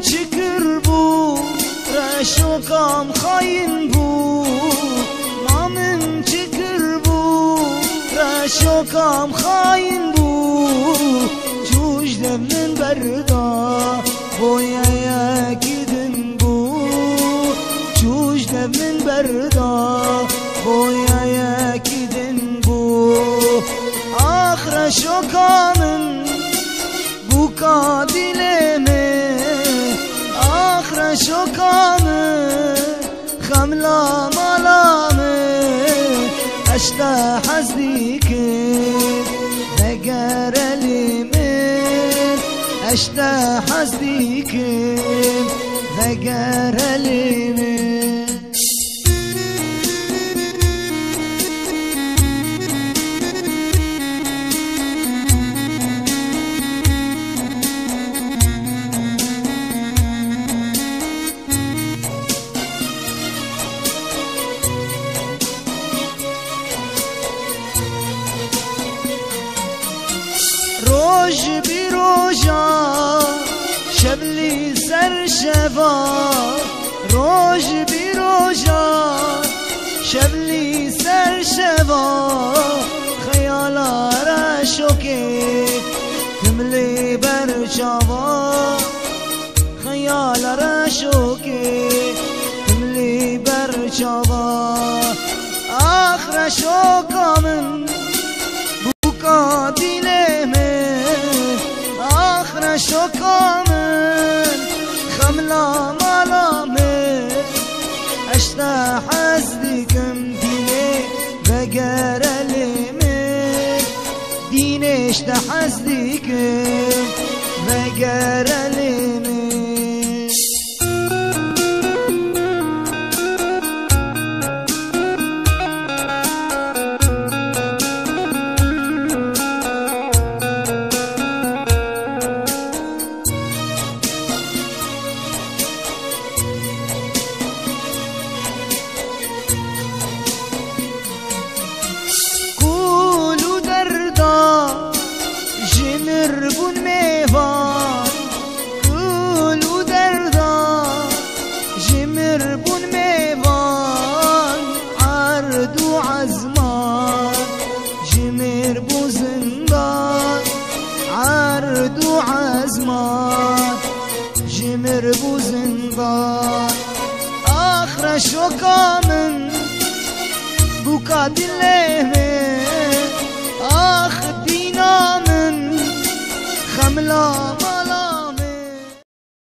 چکر بود رشوکام خاین بود مامن چکر بود رشوکام خاین بود جوش دمن بردا بویا یکی دن بود جوش دمن بردا بویا یکی دن بود آخر شوکامن بوکا دیلمه آخر شوکامه خملا مالامه اشتا حزدیکه دگر لیمن اشتا حزدیکه دگر لیمن روش بی روشا شبلی سر شبا روش بی روشا شبلی سر شبا خیالا را شوکه تملی بر شبا خیالا را شوکه تملی بر شبا آخر شوکا من بوکا دیلمه آخر شوکامن خملا مالامه اشتا حزدیکم دینه وگر لیمه دینه اشتا حزدیکم وگر لیمه بون میوان کل و دردا جمر بون میوان عرض و عزمان جمر بو زندان عرض و عزمان جمر بو زندان آخر شوکامن بوکا دلمه آخر دینامن خملا